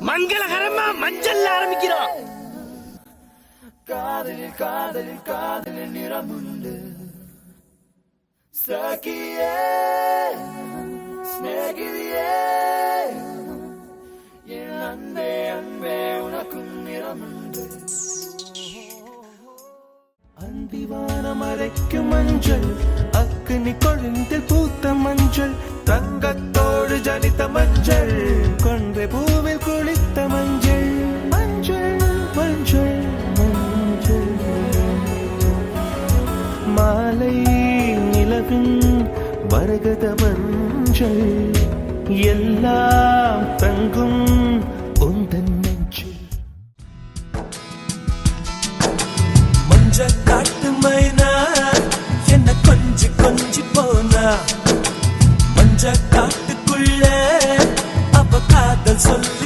மங்களகரமா மஞ்சள் ஆரம்பிக்கிறோம். காதலில் காதலில் காதலில் நிறமுண்டு சகியே ஸ்நேகிதியே என் அன்பே அன்பே உனக்கும் நிறமுண்டு. அந்திவானம் அரைக்கும் மஞ்சள் அக்னி கொழுந்தில் பூத்த மஞ்சள் தங்கத்தோடு ஜனித்த மஞ்சள் கொன்றை பூவில் குளித்த மஞ்சள் மஞ்சள் மஞ்சள் மஞ்சள் மாலை நிலவின் மரகத மஞ்சள் எல்லாம் தங்கும் உந்தன் நெஞ்சில். மஞ்சள் காட்டு மைனா என்ன கொஞ்சி கொஞ்சி போனா மஞ்சள் காட்டுக்குள்ள அவ காதல் சொல்லி